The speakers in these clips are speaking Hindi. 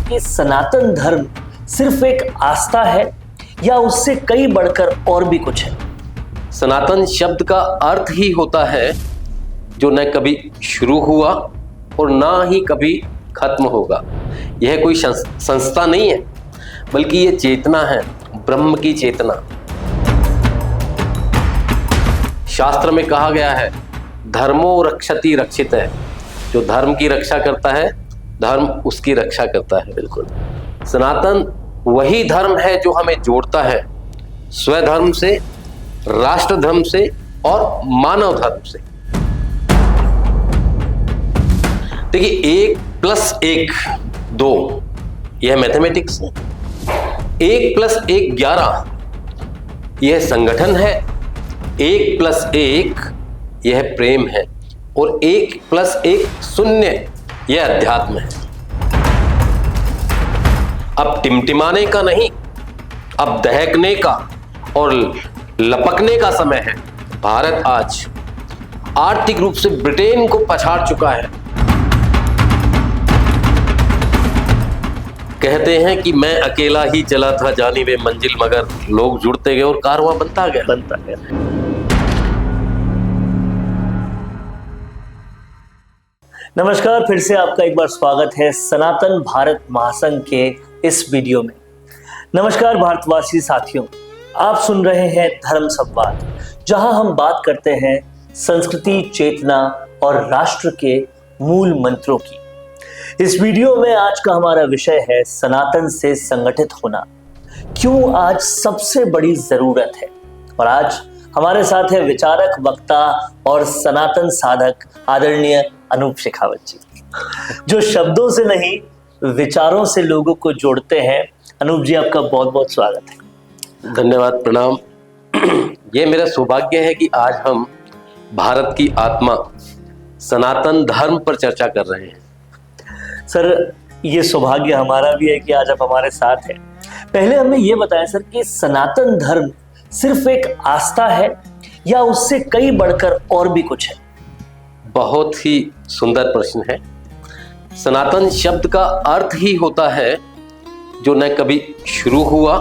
कि सनातन धर्म सिर्फ एक आस्था है या उससे कई बढ़कर और भी कुछ है? सनातन शब्द का अर्थ ही होता है जो न कभी शुरू हुआ और ना ही कभी खत्म होगा। यह कोई संस्था नहीं है, बल्कि ये चेतना है, ब्रह्म की चेतना। शास्त्र में कहा गया है, धर्मो रक्षति रक्षित है। जो धर्म की रक्षा करता है, धर्म उसकी रक्षा करता है। बिल्कुल, सनातन वही धर्म है जो हमें जोड़ता है स्वधर्म से, राष्ट्र धर्म से और मानव धर्म से। देखिए, 1+1 2, यह मैथमेटिक्स है। 1+1 11, यह संगठन है। 1+1 यह प्रेम है और 1+1 0, यह अध्यात्म है। अब टिमटिमाने का नहीं, अब दहकने का और लपकने का समय है। भारत आज आर्थिक रूप से ब्रिटेन को पछाड़ चुका है। कहते हैं कि मैं अकेला ही चला था जानिबे मंजिल, मगर लोग जुड़ते गए और कारवां बनता गया। नमस्कार, फिर से आपका एक बार स्वागत है सनातन भारत महासंघ के इस वीडियो में। नमस्कार भारतवासी साथियों, आप सुन रहे हैं धर्म संवाद, जहां हम बात करते हैं संस्कृति, चेतना और राष्ट्र के मूल मंत्रों की। इस वीडियो में आज का हमारा विषय है सनातन से संगठित होना, क्यों आज सबसे बड़ी जरूरत है। और आज हमारे साथ है विचारक, वक्ता और सनातन साधक आदरणीय अनूप शेखावत जी, जो शब्दों से नहीं विचारों से लोगों को जोड़ते हैं। अनूप जी, आपका बहुत बहुत स्वागत है। धन्यवाद, प्रणाम। ये मेरा सौभाग्य है कि आज हम भारत की आत्मा सनातन धर्म पर चर्चा कर रहे हैं। सर, ये सौभाग्य हमारा भी है कि आज आप हमारे साथ हैं। पहले हमें ये बताएं सर कि सनातन धर्म सिर्फ एक आस्था है या उससे कई बढ़कर और भी कुछ है? बहुत ही सुंदर प्रश्न है। सनातन शब्द का अर्थ ही होता है जो न कभी शुरू हुआ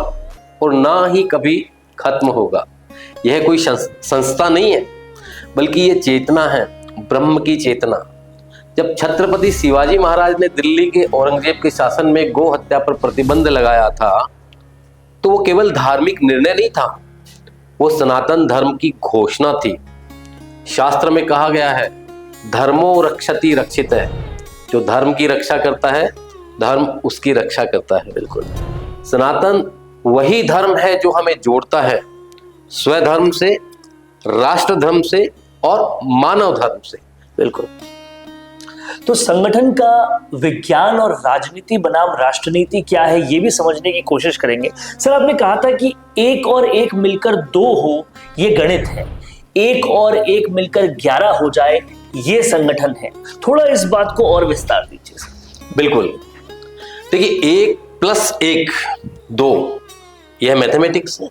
और ना ही कभी खत्म होगा। यह कोई संस्था नहीं है, बल्कि ये चेतना है, ब्रह्म की चेतना। जब छत्रपति शिवाजी महाराज ने दिल्ली के औरंगजेब के शासन में गो हत्या पर प्रतिबंध लगाया था, तो वो केवल धार्मिक निर्णय नहीं था, वो सनातन धर्म की घोषणा थी। शास्त्र में कहा गया है, धर्मो रक्षति रक्षित है। जो धर्म की रक्षा करता है, धर्म उसकी रक्षा करता है। बिल्कुल, सनातन वही धर्म है जो हमें जोड़ता है स्वधर्म से, राष्ट्र धर्म से और मानव धर्म से। बिल्कुल। तो संगठन का विज्ञान और राजनीति बनाम राष्ट्रनीति क्या है, ये भी समझने की कोशिश करेंगे। सर, आपने कहा था कि 1 और 1 मिलकर 2 हो, ये गणित है। 1 और 1 मिलकर 11 हो जाए, ये संगठन है। थोड़ा इस बात को और विस्तार दीजिए। बिल्कुल, देखिए, 1+1 2, यह मैथमेटिक्स है।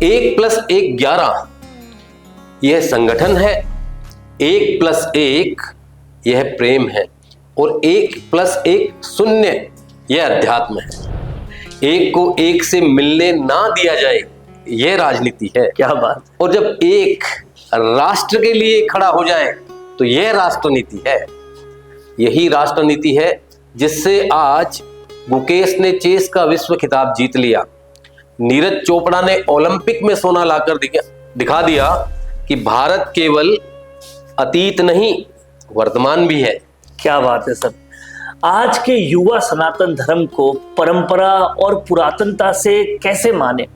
1+1 11, यह संगठन है। 1+1 यह प्रेम है और 1+1 0, यह अध्यात्म है। 1 को 1 से मिलने ना दिया जाए, यह राजनीति है। क्या बात। और जब 1 राष्ट्र के लिए खड़ा हो जाए, तो यह राष्ट्रनीति है। यही राष्ट्रनीति है जिससे आज गुकेश ने चेस का विश्व खिताब जीत लिया। नीरज चोपड़ा ने ओलंपिक में सोना लाकर दिखा दिया कि भारत केवल अतीत नहीं, वर्तमान भी है। क्या बात है सर। आज के युवा सनातन धर्म को परंपरा और पुरातनता से कैसे माने,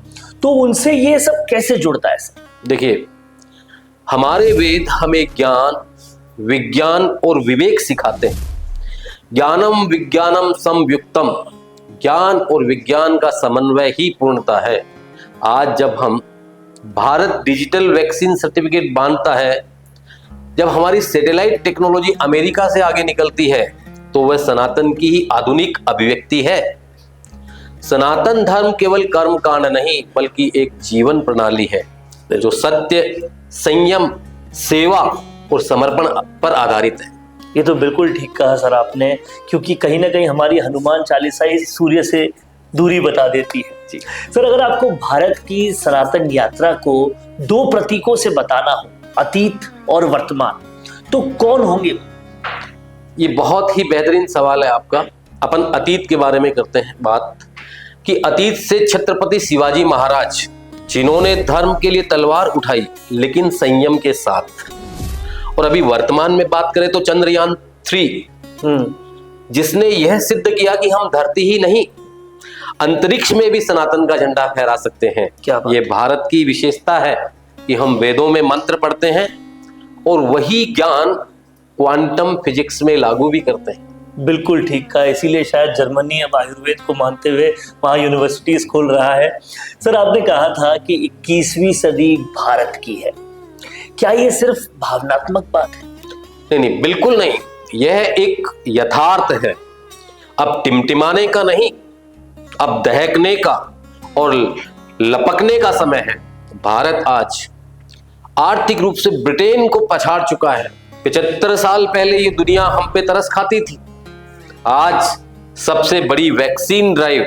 तो उनसे ये सब कैसे जुड़ता है सर? देखिए, हमारे वेद हमें ज्ञान, विज्ञान और विवेक सिखाते हैं। ज्ञानम विज्ञानम समयुक्तम, ज्ञान और विज्ञान का समन्वय ही पूर्णता है। आज जब हम भारत डिजिटल वैक्सीन सर्टिफिकेट बांधता है, जब हमारी सैटेलाइट टेक्नोलॉजी अमेरिका से आगे निकलती है, तो वह सनातन की ही आधुनिक अभिव्यक्ति है। सनातन धर्म केवल कर्म कांड नहीं, बल्कि एक जीवन प्रणाली है जो सत्य, संयम, सेवा और समर्पण पर आधारित है। ये तो बिल्कुल ठीक कहा सर आपने, क्योंकि कहीं ना कहीं हमारी हनुमान चालीसा ही सूर्य से दूरी बता देती है। जी सर, अगर आपको भारत की सनातन यात्रा को दो प्रतीकों से बताना हो, अतीत और वर्तमान, तो कौन होंगे? ये बहुत ही बेहतरीन सवाल है आपका। अपन अतीत के बारे में करते हैं बात कि अतीत से छत्रपति शिवाजी महाराज, जिन्होंने धर्म के लिए तलवार उठाई लेकिन संयम के साथ। और अभी वर्तमान में बात करें तो चंद्रयान 3, जिसने यह सिद्ध किया कि हम धरती ही नहीं अंतरिक्ष में भी सनातन का झंडा फहरा सकते हैं। ये भारत की विशेषता है कि हम वेदों में मंत्र पढ़ते हैं और वही ज्ञान क्वांटम फिजिक्स में लागू भी करते हैं। बिल्कुल ठीक कहा, इसीलिए शायद जर्मनी अब आयुर्वेद को मानते हुए वहाँ यूनिवर्सिटीज खोल रहा है। सर, आपने कहा था कि 21वीं सदी भारत की है, क्या ये सिर्फ भावनात्मक बात है? नहीं, बिल्कुल नहीं। यह एक यथार्थ है। अब टिमटिमाने का नहीं, अब दहकने का और लपकने का समय है। भारत आज आर्थिक रूप से ब्रिटेन को पछाड़ चुका है। 75 साल पहले ये दुनिया हम पे तरस खाती थी। आज सबसे बड़ी वैक्सीन ड्राइव,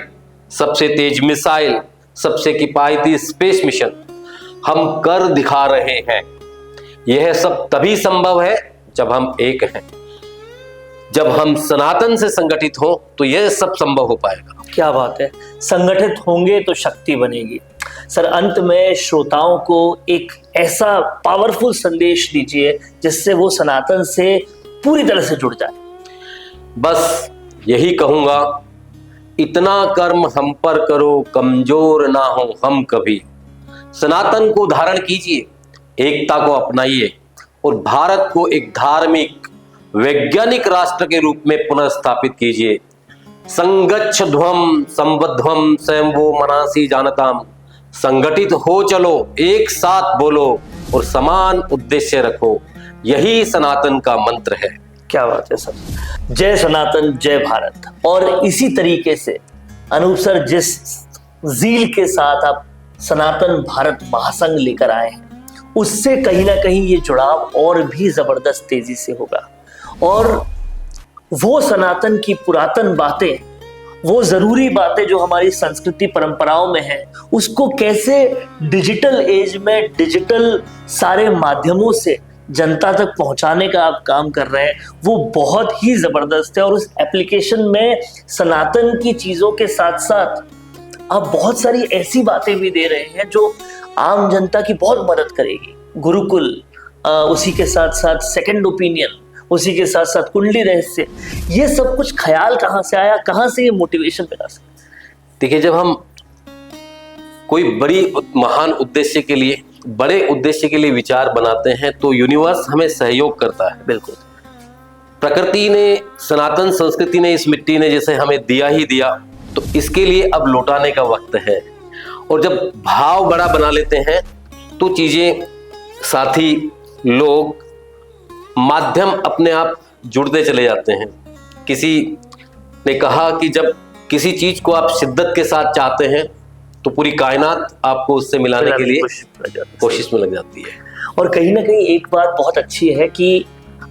सबसे तेज मिसाइल, सबसे किफायती स्पेस मिशन हम कर दिखा रहे हैं। यह सब तभी संभव है जब हम एक हैं। जब हम सनातन से संगठित हो तो यह सब संभव हो पाएगा। क्या बात है, संगठित होंगे तो शक्ति बनेगी। सर, अंत में श्रोताओं को एक ऐसा पावरफुल संदेश दीजिए जिससे वो सनातन से पूरी तरह से जुड़ जाए। बस यही कहूंगा, इतना कर्म हम पर करो, कमजोर ना हो हम कभी। सनातन को धारण कीजिए, एकता को अपनाइए और भारत को एक धार्मिक वैज्ञानिक राष्ट्र के रूप में पुनर्स्थापित कीजिए। संगच्छध्वम संबध्वम स्वयं वो मनासी जानताम। संगठित हो चलो, एक साथ बोलो और समान उद्देश्य रखो। यही सनातन का मंत्र है। क्या बात है सर, जय सनातन, जय भारत। और इसी तरीके से अनूप सर, जिस जील के साथ आप सनातन भारत महासंघ लेकर आए हैं, उससे कहीं ना कहीं ये जुड़ाव और भी जबरदस्त तेजी से होगा। और वो सनातन की पुरातन बातें, वो जरूरी बातें जो हमारी संस्कृति परंपराओं में है, उसको कैसे डिजिटल एज में डिजिटल सारे माध्यमों से जनता तक पहुंचाने का आप काम कर रहे हैं, वो बहुत ही जबरदस्त है। और उस एप्लीकेशन में सनातन की चीजों के साथ साथ आप बहुत सारी ऐसी बातें भी दे रहे हैं जो आम जनता की बहुत मदद करेगी। गुरुकुल, उसी के साथ साथ सेकंड ओपिनियन, उसी के साथ साथ कुंडली रहस्य, ये सब कुछ ख्याल कहाँ से आया, कहाँ से ये मोटिवेशन मिला? देखिए, जब हम कोई बड़ी महान उद्देश्य के लिए, बड़े उद्देश्य के लिए विचार बनाते हैं तो यूनिवर्स हमें सहयोग करता है। बिल्कुल, प्रकृति ने, सनातन संस्कृति ने, इस मिट्टी ने जैसे हमें दिया ही दिया, तो इसके लिए अब लौटाने का वक्त है। और जब भाव बड़ा बना लेते हैं तो चीजें, साथी, लोग, माध्यम अपने आप जुड़ते चले जाते हैं। किसी ने कहा कि जब किसी चीज को आप शिद्दत के साथ चाहते हैं तो पूरी कायनात आपको उससे मिलाने के लिए कोशिश में लग जाती है। और कहीं ना कहीं एक बात बहुत अच्छी है कि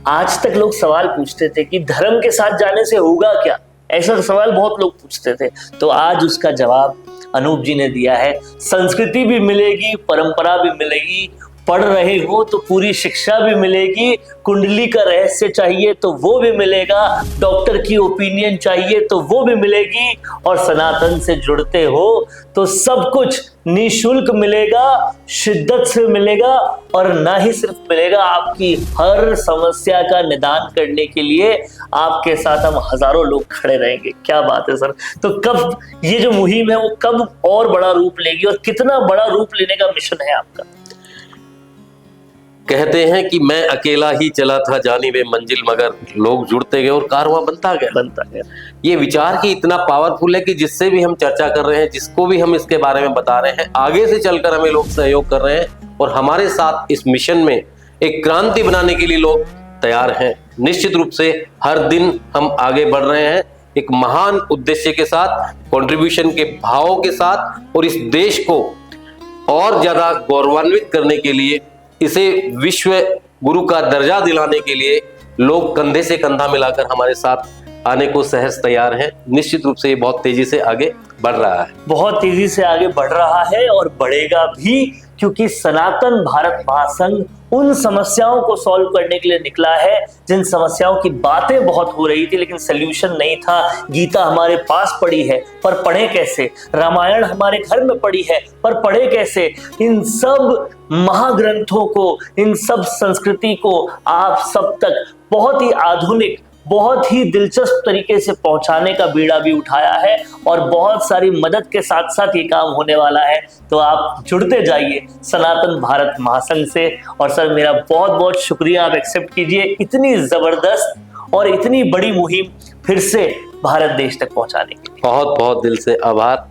आज तक लोग सवाल पूछते थे कि धर्म के साथ जाने से होगा क्या, ऐसा सवाल बहुत लोग पूछते थे। तो आज उसका जवाब अनूप जी ने दिया है। संस्कृति भी मिलेगी, परंपरा भी मिलेगी, पढ़ रहे हो तो पूरी शिक्षा भी मिलेगी, कुंडली का रहस्य चाहिए तो वो भी मिलेगा, डॉक्टर की ओपिनियन चाहिए तो वो भी मिलेगी, और सनातन से जुड़ते हो तो सब कुछ निःशुल्क मिलेगा, शिद्दत से मिलेगा। और ना ही सिर्फ मिलेगा, आपकी हर समस्या का निदान करने के लिए आपके साथ हम हजारों लोग खड़े रहेंगे। क्या बात है सर। तो कब ये जो मुहिम है वो कब और बड़ा रूप लेगी, और कितना बड़ा रूप लेने का मिशन है आपका? कहते हैं कि मैं अकेला ही चला था जानिबे मंजिल, मगर लोग जुड़ते गए और कारवां बनता गया। ये विचार ही इतना पावरफुल है कि जिससे भी हम चर्चा कर रहे हैं, जिसको भी हम इसके बारे में बता रहे हैं, आगे से चलकर हमें लोग सहयोग कर रहे हैं और हमारे साथ इस मिशन में एक क्रांति बनाने के लिए लोग तैयार हैं। निश्चित रूप से हर दिन हम आगे बढ़ रहे हैं एक महान उद्देश्य के साथ, कंट्रीब्यूशन के भावों के साथ, और इस देश को और ज्यादा गौरवान्वित करने के लिए, इसे विश्व गुरु का दर्जा दिलाने के लिए लोग कंधे से कंधा मिलाकर हमारे साथ आने को सहज तैयार हैं। निश्चित रूप से ये बहुत तेजी से आगे बढ़ रहा है, बहुत तेजी से आगे बढ़ रहा है और बढ़ेगा भी, क्योंकि सनातन भारत महासंघ उन समस्याओं को सॉल्व करने के लिए निकला है जिन समस्याओं की बातें बहुत हो रही थी लेकिन सल्यूशन नहीं था। गीता हमारे पास पड़ी है पर पढ़े कैसे, रामायण हमारे घर में पड़ी है पर पढ़े कैसे। इन सब महाग्रंथों को, इन सब संस्कृति को आप सब तक बहुत ही आधुनिक, बहुत ही दिलचस्प तरीके से पहुंचाने का बीड़ा भी उठाया है और बहुत सारी मदद के साथ साथ ये काम होने वाला है। तो आप जुड़ते जाइए सनातन भारत महासंघ से। और सर, मेरा बहुत बहुत शुक्रिया, आप एक्सेप्ट कीजिए इतनी जबरदस्त और इतनी बड़ी मुहिम फिर से भारत देश तक पहुंचाने के लिए। बहुत बहुत दिल से आभार।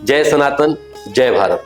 जय सनातन, जय भारत।